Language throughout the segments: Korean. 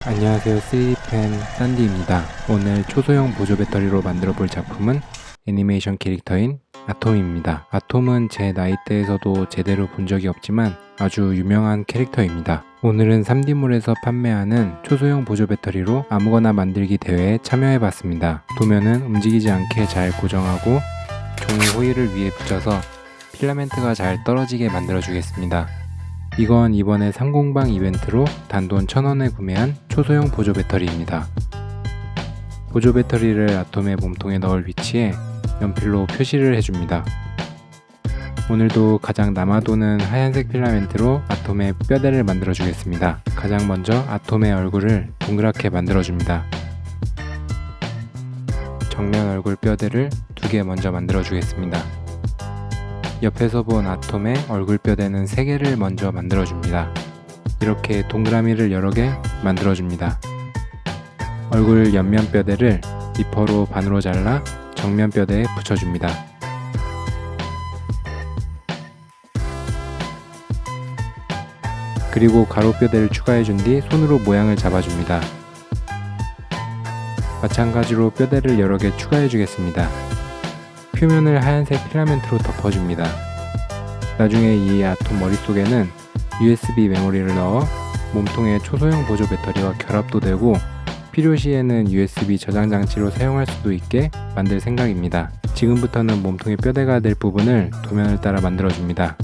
안녕하세요. 3D펜 싼디입니다. 오늘 초소형 보조 배터리로 만들어 볼 작품은 애니메이션 캐릭터인 아톰입니다. 아톰은 제 나이대에서도 제대로 본 적이 없지만 아주 유명한 캐릭터입니다. 오늘은 3D몰에서 판매하는 초소형 보조 배터리로 아무거나 만들기 대회에 참여해 봤습니다. 도면은 움직이지 않게 잘 고정하고 종이 호일을 위에 붙여서 필라멘트가 잘 떨어지게 만들어 주겠습니다. 이건 이번에 3공방 이벤트로 단돈 1,000원에 구매한 초소형 보조 배터리입니다. 보조 배터리를 아톰의 몸통에 넣을 위치에 연필로 표시를 해줍니다. 오늘도 가장 남아도는 하얀색 필라멘트로 아톰의 뼈대를 만들어 주겠습니다. 가장 먼저 아톰의 얼굴을 동그랗게 만들어 줍니다. 정면 얼굴 뼈대를 2개 먼저 만들어 주겠습니다. 옆에서 본 아톰의 얼굴 뼈대는 3개를 먼저 만들어줍니다. 이렇게 동그라미를 여러 개 만들어줍니다. 얼굴 옆면 뼈대를 니퍼로 반으로 잘라 정면 뼈대에 붙여줍니다. 그리고 가로 뼈대를 추가해준 뒤 손으로 모양을 잡아줍니다. 마찬가지로 뼈대를 여러 개 추가해주겠습니다. 표면을 하얀색 필라멘트로 덮어줍니다. 나중에 이 아톰 머릿속에는 USB 메모리를 넣어 몸통에 초소형 보조 배터리와 결합도 되고 필요시에는 USB 저장 장치로 사용할 수도 있게 만들 생각입니다. 지금부터는 몸통의 뼈대가 될 부분을 도면을 따라 만들어줍니다.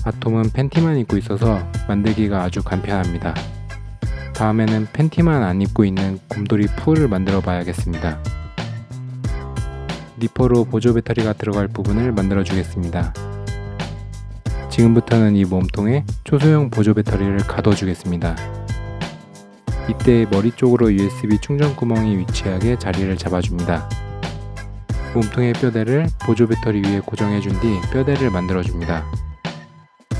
아톰은 팬티만 입고 있어서 만들기가 아주 간편합니다. 다음에는 팬티만 안 입고 있는 곰돌이 푸를 만들어 봐야겠습니다. 니퍼로 보조 배터리가 들어갈 부분을 만들어 주겠습니다. 지금부터는 이 몸통에 초소형 보조 배터리를 가둬 주겠습니다. 이때 머리 쪽으로 USB 충전 구멍이 위치하게 자리를 잡아줍니다. 몸통의 뼈대를 보조 배터리 위에 고정해 준 뒤 뼈대를 만들어 줍니다.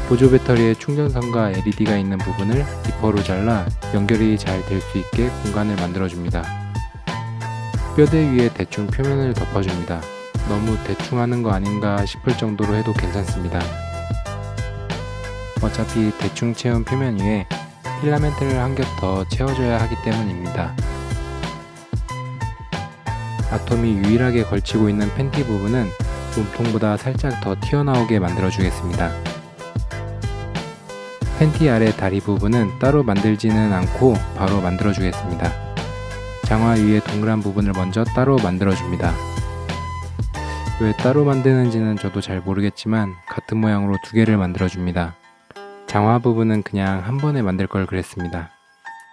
보조 배터리의 충전선과 LED가 있는 부분을 니퍼로 잘라 연결이 잘 될 수 있게 공간을 만들어 줍니다. 뼈대 위에 대충 표면을 덮어줍니다. 너무 대충 하는 거 아닌가 싶을 정도로 해도 괜찮습니다. 어차피 대충 채운 표면 위에 필라멘트를 한 겹 더 채워줘야 하기 때문입니다. 아톰이 유일하게 걸치고 있는 팬티 부분은 몸통보다 살짝 더 튀어나오게 만들어 주겠습니다. 팬티 아래 다리 부분은 따로 만들지는 않고 바로 만들어 주겠습니다. 장화 위에 동그란 부분을 먼저 따로 만들어줍니다. 왜 따로 만드는지는 저도 잘 모르겠지만 같은 모양으로 2개를 만들어줍니다. 장화 부분은 그냥 한 번에 만들 걸 그랬습니다.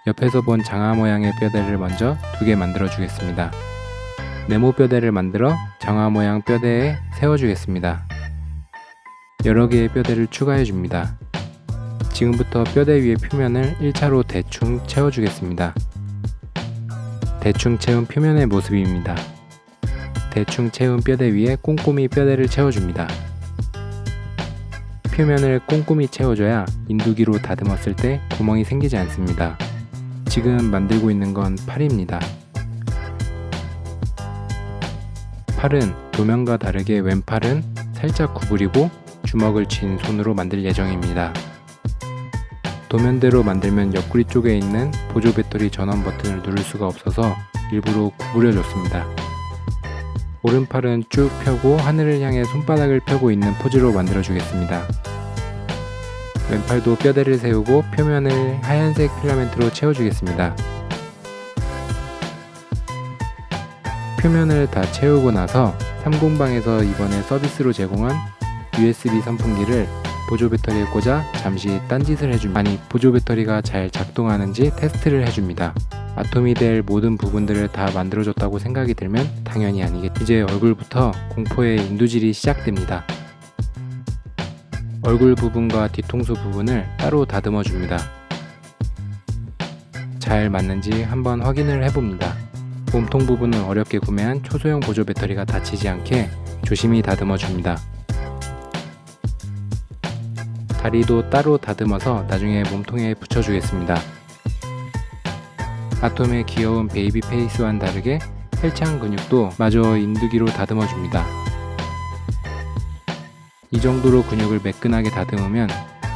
옆에서 본 장화 모양의 뼈대를 먼저 2개 만들어주겠습니다. 네모 뼈대를 만들어 장화 모양 뼈대에 세워주겠습니다. 여러 개의 뼈대를 추가해줍니다. 지금부터 뼈대 위의 표면을 1차로 대충 채워주겠습니다. 대충 채운 표면의 모습입니다. 대충 채운 뼈대 위에 꼼꼼히 뼈대를 채워줍니다. 표면을 꼼꼼히 채워줘야 인두기로 다듬었을 때 구멍이 생기지 않습니다. 지금 만들고 있는 건 팔입니다. 팔은 도면과 다르게 왼팔은 살짝 구부리고 주먹을 쥔 손으로 만들 예정입니다. 도면대로 만들면 옆구리 쪽에 있는 보조 배터리 전원 버튼을 누를 수가 없어서 일부러 구부려 줬습니다. 오른팔은 쭉 펴고 하늘을 향해 손바닥을 펴고 있는 포즈로 만들어 주겠습니다. 왼팔도 뼈대를 세우고 표면을 하얀색 필라멘트로 채워주겠습니다. 표면을 다 채우고 나서 3공방에서 이번에 서비스로 제공한 USB 선풍기를 보조 배터리에 꽂아 잠시 딴짓을 해줍니다. 아니, 보조 배터리가 잘 작동하는지 테스트를 해줍니다. 아톰이 될 모든 부분들을 다 만들어줬다고 생각이 들면 당연히 아니겠죠. 이제 얼굴부터 공포의 인두질이 시작됩니다. 얼굴 부분과 뒤통수 부분을 따로 다듬어 줍니다. 잘 맞는지 한번 확인을 해봅니다. 몸통 부분은 어렵게 구매한 초소형 보조 배터리가 다치지 않게 조심히 다듬어 줍니다. 다리도 따로 다듬어서 나중에 몸통에 붙여주겠습니다. 아톰의 귀여운 베이비 페이스와는 다르게 헬창 근육도 마저 인두기로 다듬어줍니다. 이 정도로 근육을 매끈하게 다듬으면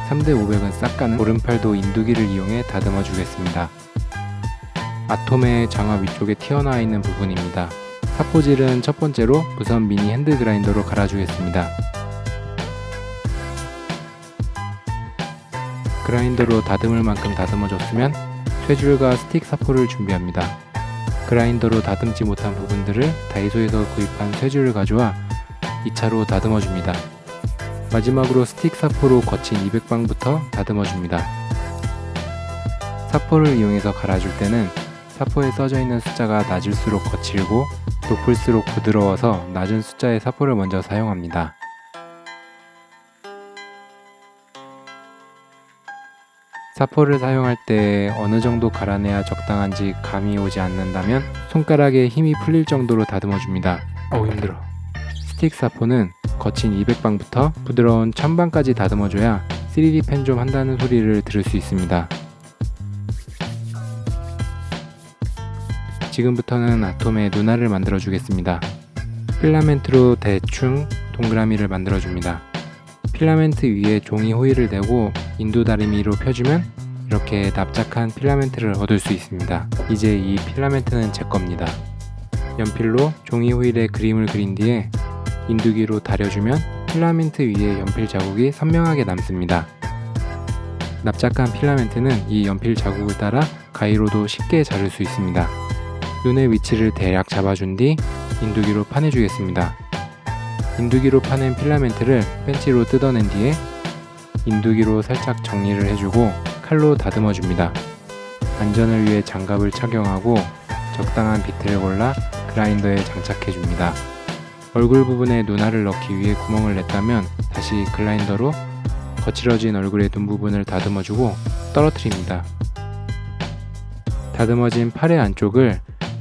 3대500은 싹 가는 오른팔도 인두기를 이용해 다듬어 주겠습니다. 아톰의 장화 위쪽에 튀어나와 있는 부분입니다. 사포질은 첫 번째로 무선 미니 핸드 그라인더로 갈아주겠습니다. 그라인더로 다듬을 만큼 다듬어줬으면 쇠줄과 스틱 사포를 준비합니다. 그라인더로 다듬지 못한 부분들을 다이소에서 구입한 쇠줄을 가져와 2차로 다듬어줍니다. 마지막으로 스틱 사포로 거친 200방부터 다듬어줍니다. 사포를 이용해서 갈아줄 때는 사포에 써져 있는 숫자가 낮을수록 거칠고 높을수록 부드러워서 낮은 숫자의 사포를 먼저 사용합니다. 사포를 사용할 때 어느 정도 갈아내야 적당한지 감이 오지 않는다면 손가락에 힘이 풀릴 정도로 다듬어줍니다. 힘들어. 스틱 사포는 거친 200방부터 부드러운 1000방까지 다듬어줘야 3D 펜 좀 한다는 소리를 들을 수 있습니다. 지금부터는 아톰의 눈알을 만들어 주겠습니다. 필라멘트로 대충 동그라미를 만들어 줍니다. 필라멘트 위에 종이 호일을 대고 인두 다리미로 펴주면 이렇게 납작한 필라멘트를 얻을 수 있습니다. 이제 이 필라멘트는 제 겁니다. 연필로 종이 호일에 그림을 그린 뒤에 인두기로 다려주면 필라멘트 위에 연필 자국이 선명하게 남습니다. 납작한 필라멘트는 이 연필 자국을 따라 가위로도 쉽게 자를 수 있습니다. 눈의 위치를 대략 잡아준 뒤 인두기로 파내주겠습니다. 인두기로 파낸 필라멘트를 펜치로 뜯어낸 뒤에 인두기로 살짝 정리를 해주고 칼로 다듬어 줍니다. 안전을 위해 장갑을 착용하고 적당한 비트를 골라 그라인더에 장착해 줍니다. 얼굴 부분에 눈알을 넣기 위해 구멍을 냈다면 다시 그라인더로 거칠어진 얼굴의 눈 부분을 다듬어 주고 떨어뜨립니다. 다듬어진 팔의 안쪽을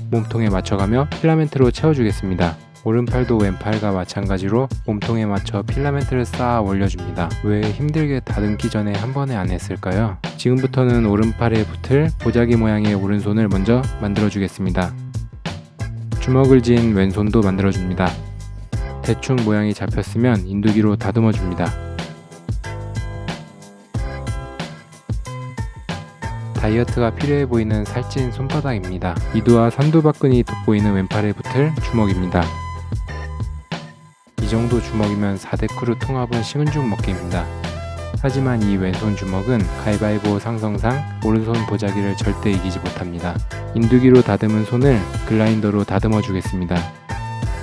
몸통에 맞춰가며 필라멘트로 채워주겠습니다. 오른팔도 왼팔과 마찬가지로 몸통에 맞춰 필라멘트를 쌓아 올려줍니다. 왜 힘들게 다듬기 전에 한 번에 안 했을까요? 지금부터는 오른팔에 붙을 보자기 모양의 오른손을 먼저 만들어주겠습니다. 주먹을 쥔 왼손도 만들어줍니다. 대충 모양이 잡혔으면 인두기로 다듬어줍니다. 다이어트가 필요해 보이는 살찐 손바닥입니다. 2두와 3두박근이 돋보이는 왼팔에 붙을 주먹입니다. 이 정도 주먹이면 4대 크루 통합은 식은 죽 먹기입니다. 하지만 이 왼손 주먹은 가위바위보 상성상 오른손 보자기를 절대 이기지 못합니다. 인두기로 다듬은 손을 글라인더로 다듬어 주겠습니다.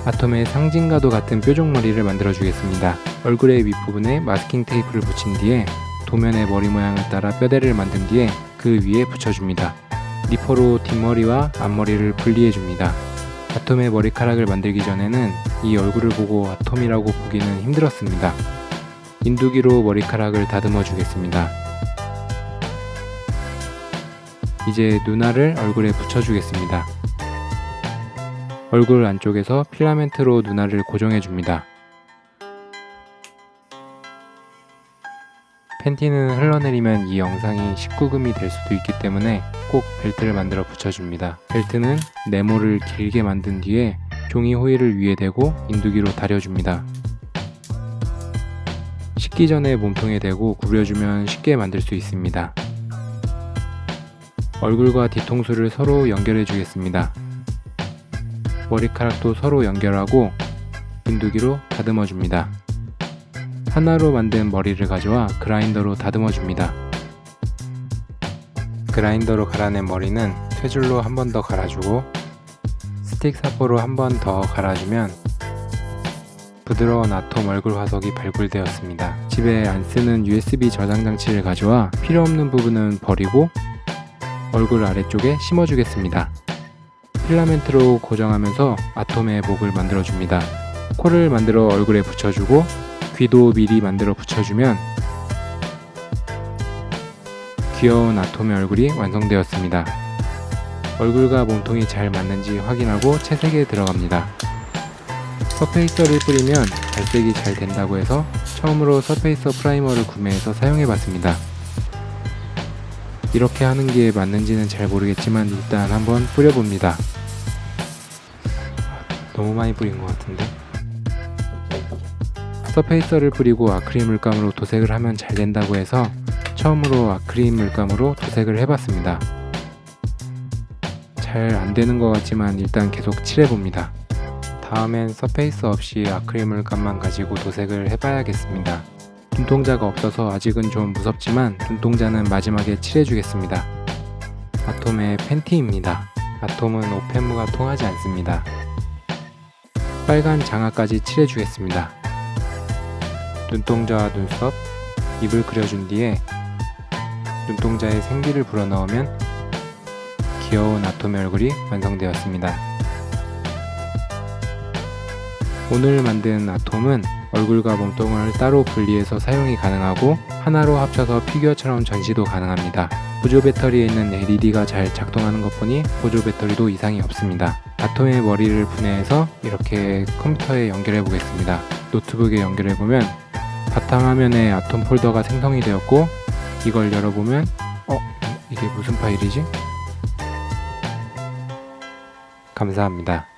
아톰의 상징과도 같은 뾰족머리를 만들어 주겠습니다. 얼굴의 윗부분에 마스킹 테이프를 붙인 뒤에 도면의 머리 모양을 따라 뼈대를 만든 뒤에 그 위에 붙여줍니다. 니퍼로 뒷머리와 앞머리를 분리해줍니다. 아톰의 머리카락을 만들기 전에는 이 얼굴을 보고 아톰이라고 보기는 힘들었습니다. 인두기로 머리카락을 다듬어 주겠습니다. 이제 눈알을 얼굴에 붙여주겠습니다. 얼굴 안쪽에서 필라멘트로 눈알을 고정해줍니다. 팬티는 흘러내리면 이 영상이 19금이 될 수도 있기 때문에 꼭 벨트를 만들어 붙여줍니다. 벨트는 네모를 길게 만든 뒤에 종이 호일을 위에 대고 인두기로 다려줍니다. 식기 전에 몸통에 대고 구부려주면 쉽게 만들 수 있습니다. 얼굴과 뒤통수를 서로 연결해 주겠습니다. 머리카락도 서로 연결하고 인두기로 다듬어 줍니다. 하나로 만든 머리를 가져와 그라인더로 다듬어 줍니다. 그라인더로 갈아낸 머리는 쇠줄로 한 번 더 갈아주고 스틱 사포로 한 번 더 갈아주면 부드러운 아톰 얼굴 화석이 발굴되었습니다. 집에 안 쓰는 USB 저장 장치를 가져와 필요 없는 부분은 버리고 얼굴 아래쪽에 심어주겠습니다. 필라멘트로 고정하면서 아톰의 목을 만들어줍니다. 코를 만들어 얼굴에 붙여주고 귀도 미리 만들어 붙여주면 귀여운 아톰의 얼굴이 완성되었습니다. 얼굴과 몸통이 잘 맞는지 확인하고 채색에 들어갑니다. 서페이서를 뿌리면 발색이 잘 된다고 해서 처음으로 서페이서 프라이머를 구매해서 사용해봤습니다. 이렇게 하는 게 맞는지는 잘 모르겠지만 일단 한번 뿌려봅니다. 너무 많이 뿌린 것 같은데? 서페이서를 뿌리고 아크릴 물감으로 도색을 하면 잘 된다고 해서 처음으로 아크릴 물감으로 도색을 해봤습니다. 잘 안되는 것 같지만 일단 계속 칠해봅니다. 다음엔 서페이서 없이 아크릴 물감만 가지고 도색을 해봐야겠습니다. 눈동자가 없어서 아직은 좀 무섭지만 눈동자는 마지막에 칠해주겠습니다. 아톰의 팬티입니다. 아톰은 오펜무가 통하지 않습니다. 빨간 장화까지 칠해주겠습니다. 눈동자와 눈썹, 입을 그려준 뒤에 눈동자에 생기를 불어넣으면 귀여운 아톰의 얼굴이 완성되었습니다. 오늘 만든 아톰은 얼굴과 몸통을 따로 분리해서 사용이 가능하고 하나로 합쳐서 피규어처럼 전시도 가능합니다. 보조 배터리에 있는 LED가 잘 작동하는 것 보니 보조 배터리도 이상이 없습니다. 아톰의 머리를 분해해서 이렇게 컴퓨터에 연결해 보겠습니다. 노트북에 연결해 보면 바탕화면에 아톰 폴더가 생성이 되었고 이걸 열어보면 이게 무슨 파일이지? 감사합니다.